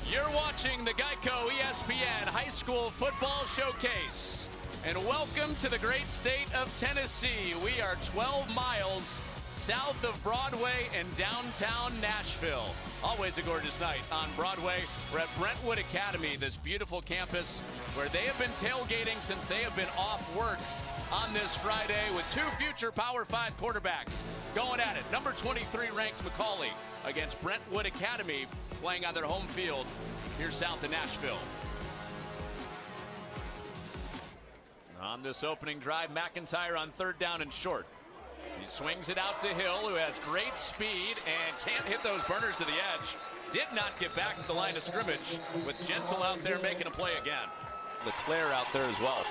You're watching the Geico ESPN High School Football Showcase. And welcome to the great state of Tennessee. We are 12 miles south of Broadway in downtown Nashville. Always a gorgeous night on Broadway. We're at Brentwood Academy, this beautiful campus where they have been tailgating since they have been off work on this Friday with two future Power 5 quarterbacks going at it. Number 23 ranked McCallie against Brentwood Academy, playing on their home field here south of Nashville. On this opening drive, McIntyre on third down and short. He swings it out to Hill, who has great speed and can't hit those burners to the edge. Did not get back to the line of scrimmage, with Gentle out there making a play again. LeClaire out there as well.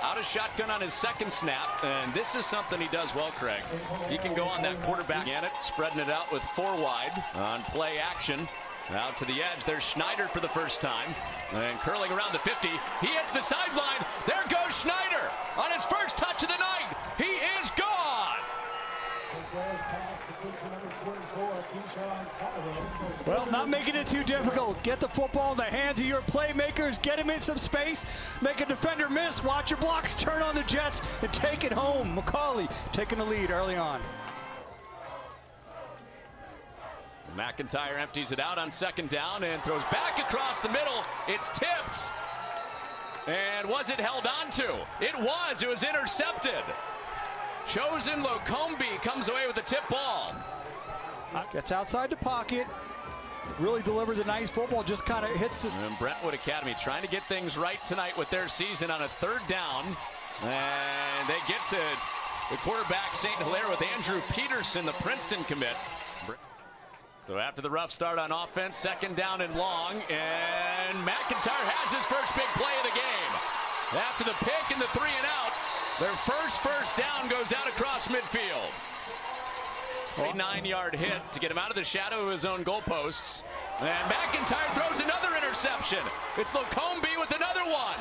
Out of shotgun on his second snap, and this is something he does well, Craig. He can go on that quarterback in it, spreading it out with four wide on play action. Out to the edge, there's Schneider for the first time, and curling around the 50. He hits the sideline. There goes Schneider on his first touch of the night. He is gone. Well, not making it too difficult. Get the football in the hands of your playmakers. Get him in some space. Make a defender miss. Watch your blocks. Turn on the Jets and take it home. McCallie taking the lead early on. McIntyre empties it out on second down and throws back across the middle. It's tipped. And was it held on to? It was. It was intercepted. Chosen Locombe comes away with the tip ball. Gets outside the pocket. Really delivers a nice football. Just kind of hits it. And Brentwood Academy trying to get things right tonight with their season on a third down. And they get to the quarterback, St. Hilaire, with Andrew Peterson, the Princeton commit. So after the rough start on offense, second down and long, and McIntyre has his first big play of the game. After the pick and the 3 and out, their first down goes out across midfield. A 9-yard hit to get him out of the shadow of his own goalposts. And McIntyre throws another interception. It's Locombe with another one.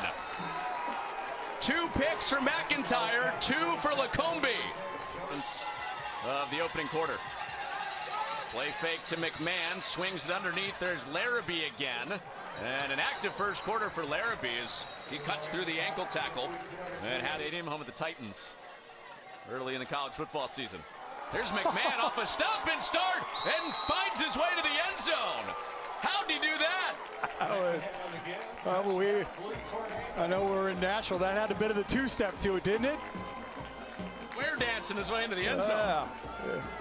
2 picks for McIntyre, 2 for Locombe. Of the opening quarter. Play fake to McMahon, swings it underneath. There's Larrabee again. And an active first quarter for Larrabee as he cuts through the ankle tackle and has him home with the Titans early in the college football season. Here's McMahon off a stop and start and finds his way to the end zone. How'd he do that? I know we're in Nashville. That had a bit of the two-step to it, didn't it? We're dancing his way into the end zone. Yeah.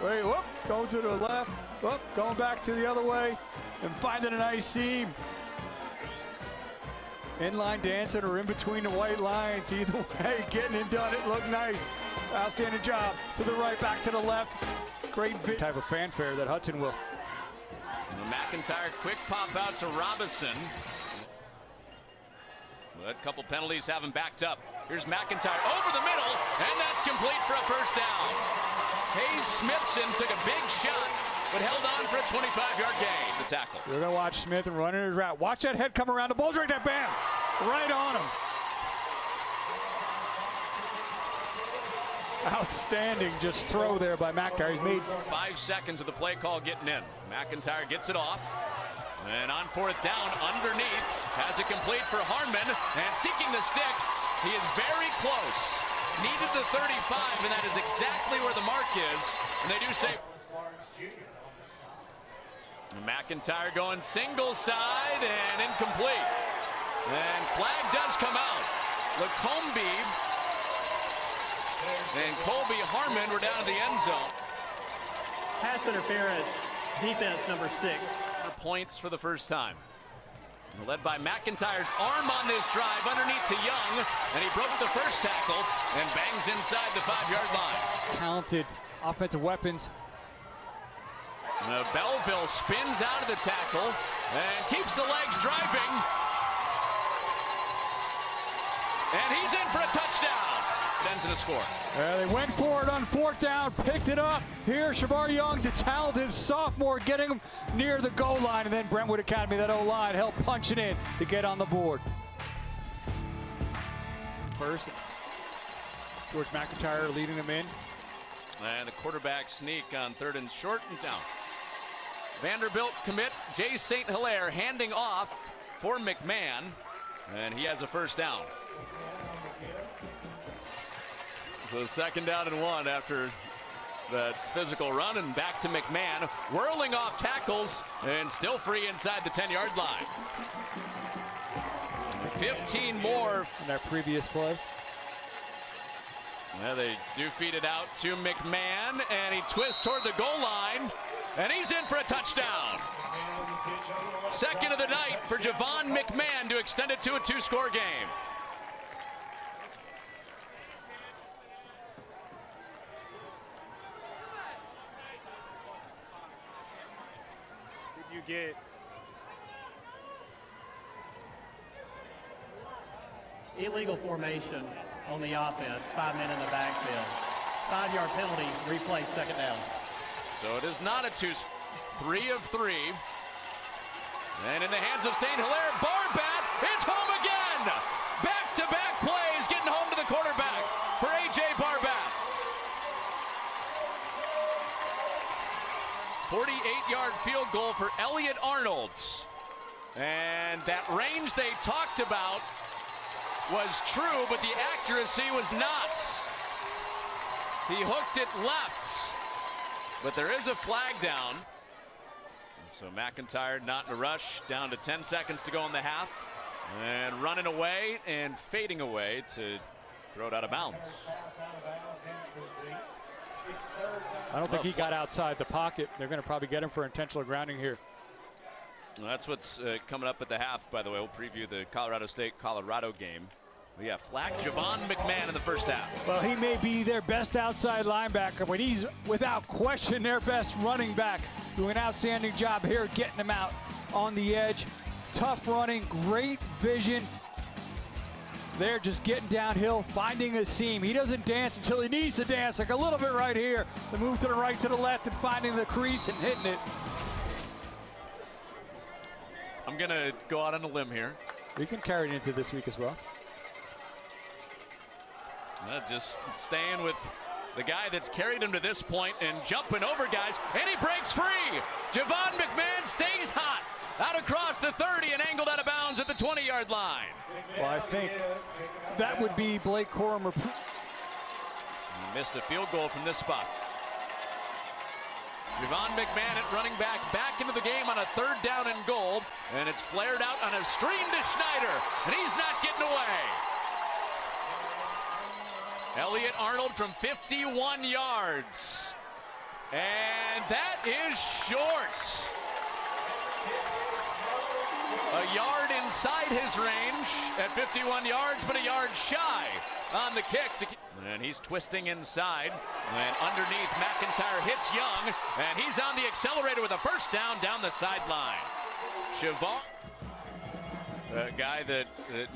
Wait, whoop, going to the left, whoop, going back to the other way, and finding a nice seam. Inline dancing or in between the white lines. Either way, getting it done. It looked nice. Outstanding job. To the right, back to the left. Great type of fanfare that Hudson will. And McIntyre, quick pop out to Robinson. A couple penalties have him backed up. Here's McIntyre over the middle, and that's complete for a first down. Hayes Smithson took a big shot, but held on for a 25-yard gain. The tackle. You're going to watch Smith and running his route. Watch that head come around. The ball's right there. Bam! Right on him. Outstanding just throw there by McIntyre. He's made 5 seconds of the play call getting in. McIntyre gets it off. And on fourth down, underneath, has it complete for Harmon, and seeking the sticks, he is very close. Needed the 35, and that is exactly where the mark is, and they do say. McIntyre going single side and incomplete. And flag does come out. Locombe and Colby Harmon were down to the end zone. Pass interference, defense number 6. Points for the first time. Led by McIntyre's arm on this drive underneath to Young, and he broke the first tackle and bangs inside the 5-yard line. Talented offensive weapons. Belleville spins out of the tackle and keeps the legs driving. And he's in for a touchdown. It ends in a score. They went for it on fourth down, picked it up. Here, Shavar Young, the talented sophomore, getting him near the goal line. And then Brentwood Academy, that O-line, helped punch it in to get on the board. First, George McIntyre leading them in. And the quarterback sneak on third and short and down. Vanderbilt commit Jay St. Hilaire handing off for McMahon, and he has a first down. So 2nd down and 1 after that physical run, and back to McMahon, whirling off tackles and still free inside the 10-yard line. 15 more in that previous play. Yeah, they do feed it out to McMahon, and he twists toward the goal line, and he's in for a touchdown. 2nd of the night for Javon McMahon to extend it to a 2-score game. Did you get Illegal formation on the offense, 5 men in the backfield. 5-yard penalty, replay, 2nd down. So it is not a 3 of 3. And in the hands of St. Hilaire, Barbat is home again. Back-to-back plays getting home to the quarterback for A.J. Barbat. 48-yard field goal for Elliott Arnold's. And that range they talked about was true, but the accuracy was not. He hooked it left, but there is a flag down. So McIntyre not in a rush, down to 10 seconds to go in the half, and running away and fading away to throw it out of bounds. I don't think he got outside the pocket. They're going to probably get him for intentional grounding here. Well, that's what's coming up at the half, by the way. We'll preview the Colorado State-Colorado game. We have flag Javon McMahon in the first half. Well, he may be their best outside linebacker, but he's without question their best running back. Doing an outstanding job here, getting him out on the edge. Tough running, great vision. They're just getting downhill, finding a seam. He doesn't dance until he needs to dance, like a little bit right here. The move to the right, to the left, and finding the crease and hitting it. I'm going to go out on a limb here. We can carry it into this week as well. Just staying with the guy that's carried him to this point and jumping over guys, and he breaks free. Javon McMahon stays hot out across the 30 and angled out of bounds at the 20-yard line. Well, I think that would be Blake Corum. Missed a field goal from this spot. Javon McMahon at running back into the game on a 3rd down and goal, and it's flared out on a screen to Schneider, and he's not getting away. Elliott Arnold from 51 yards. And that is short. A yard inside his range at 51 yards, but a yard shy on the kick. And he's twisting inside. And underneath, McIntyre hits Young. And he's on the accelerator with a first down the sideline. Javon, a guy that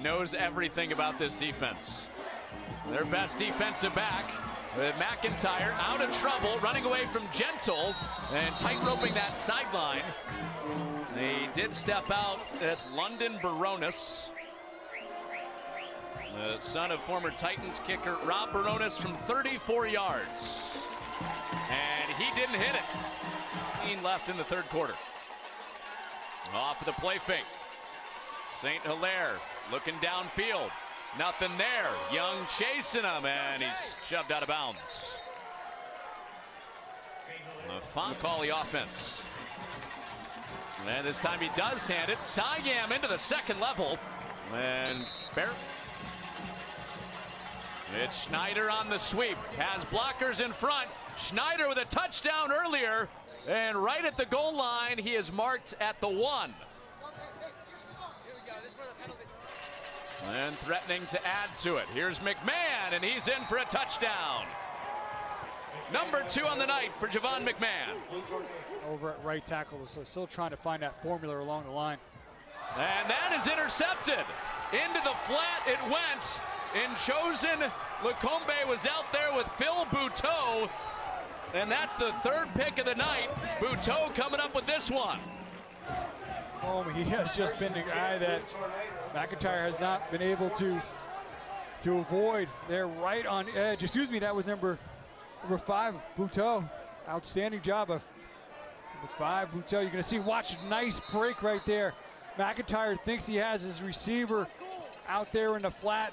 knows everything about this defense. Their best defensive back, McIntyre out of trouble, running away from Gentle and tight-roping that sideline. He did step out. That's London Baronis, the son of former Titans kicker Rob Baronis, from 34 yards. And he didn't hit it. 15 left in the 3rd quarter. Off of the play fake. St. Hilaire looking downfield. Nothing there. Young chasing him, and he's shoved out of bounds. The McCallie offense. And this time he does hand it. Siam into the 2nd level. And Barrett. It's Schneider on the sweep. Has blockers in front. Schneider with a touchdown earlier. And right at the goal line, he is marked at the 1. And threatening to add to it. Here's McMahon, and he's in for a touchdown. Number 2 on the night for Javon McMahon. Over at right tackle, so still trying to find that formula along the line. And that is intercepted. Into the flat it went. And Chosen Lacombe was out there with Phil Bouteau. And that's the 3rd pick of the night. Bouteau coming up with this one. Oh, he has just been the guy that McIntyre has not been able to avoid. They're right on edge. Excuse me, that was number 5, Bouteau. Outstanding job of With 5, Boutel, you're going to see, watch, nice break right there. McIntyre thinks he has his receiver out there in the flat.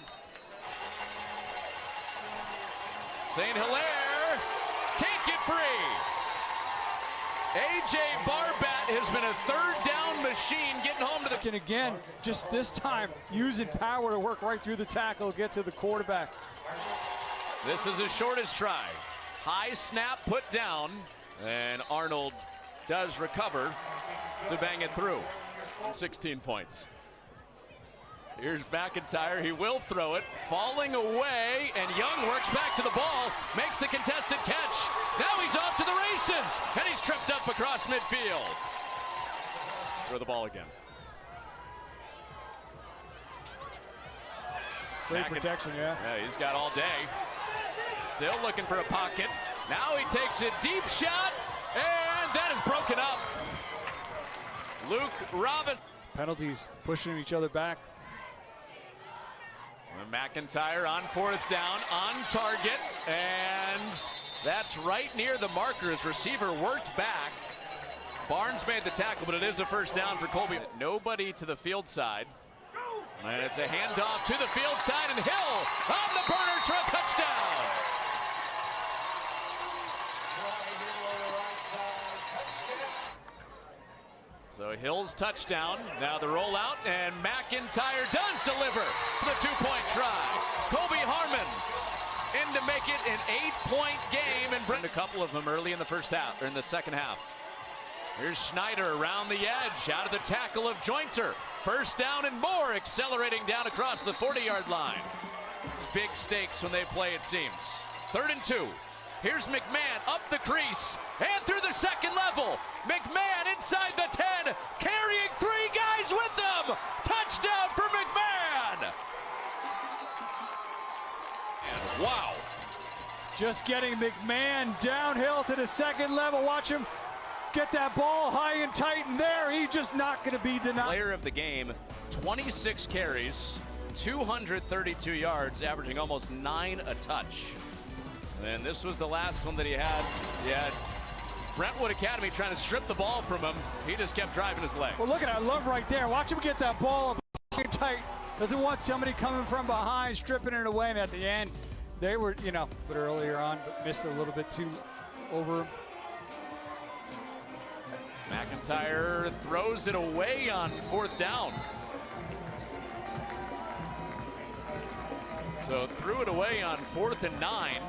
St. Hilaire can't get free. A.J. Barbat has been a third down machine getting home to the... And again, just this time, using power to work right through the tackle, get to the quarterback. This is his shortest try. High snap put down, and Arnold does recover to bang it through. 16 points. Here's McIntyre, he will throw it, falling away, and Young works back to the ball, makes the contested catch. Now he's off to the races, and he's tripped up across midfield. Throw the ball again. Great protection, yeah. Yeah, he's got all day. Still looking for a pocket. Now he takes a deep shot, and that is broken up. Luke Robinson. Penalties pushing each other back. McIntyre on 4th down, on target, and that's right near the marker. His receiver worked back. Barnes made the tackle, but it is a first down for Colby. Nobody to the field side. And it's a handoff to the field side, and Hill on the burners for a touchdown. So Hill's touchdown, now the rollout, and McIntyre does deliver the 2-point try. Kobe Harmon in to make it an 8-point game, and a couple of them early in the first half, or in the second half. Here's Schneider around the edge, out of the tackle of Jointer. First down and more, accelerating down across the 40-yard line. Big stakes when they play, it seems. 3rd and 2. Here's McMahon up the crease and through the second level. McMahon inside the 10, carrying 3 guys with them. Touchdown for McMahon. And wow. Just getting McMahon downhill to the second level. Watch him get that ball high and tight, and there, he's just not going to be denied. Player of the game, 26 carries, 232 yards, averaging almost 9 a touch. And this was the last one that he had. He had Brentwood Academy trying to strip the ball from him. He just kept driving his legs. Well, look at that love right there. Watch him get that ball up tight. Doesn't want somebody coming from behind, stripping it away. And at the end, they were, you know, but earlier on, but missed a little bit too over him. McIntyre throws it away on 4th down. So threw it away on 4th and 9.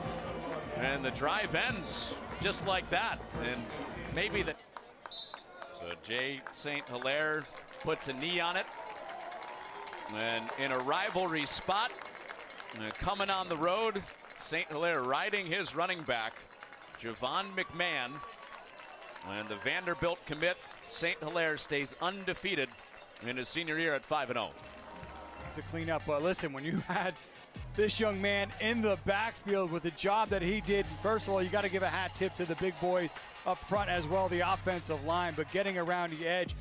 And the drive ends just like that. And maybe the... So Jay St. Hilaire puts a knee on it. And in a rivalry spot, coming on the road, St. Hilaire riding his running back, Javon McMahon. And the Vanderbilt commit, St. Hilaire, stays undefeated in his senior year at 5-0. It's a cleanup, but listen, when you had this young man in the backfield with the job that he did, first of all, you got to give a hat tip to the big boys up front as well, the offensive line, but getting around the edge,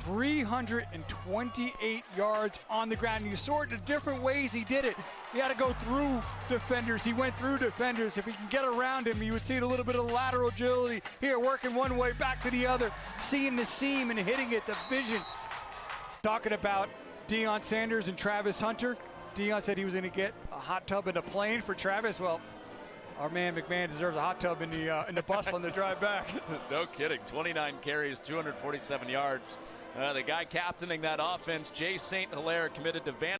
328 yards on the ground. And you saw it the different ways he did it. He had to go through defenders. He went through defenders. If he can get around him, you would see a little bit of lateral agility here, working one way, back to the other, seeing the seam and hitting it, the vision. Talking about Deion Sanders and Travis Hunter. Deion said he was going to get a hot tub and a plane for Travis. Well, our man McMahon deserves a hot tub in the bus on the drive back. No kidding. 29 carries, 247 yards. The guy captaining that offense, Jay St. Hilaire, committed to Van.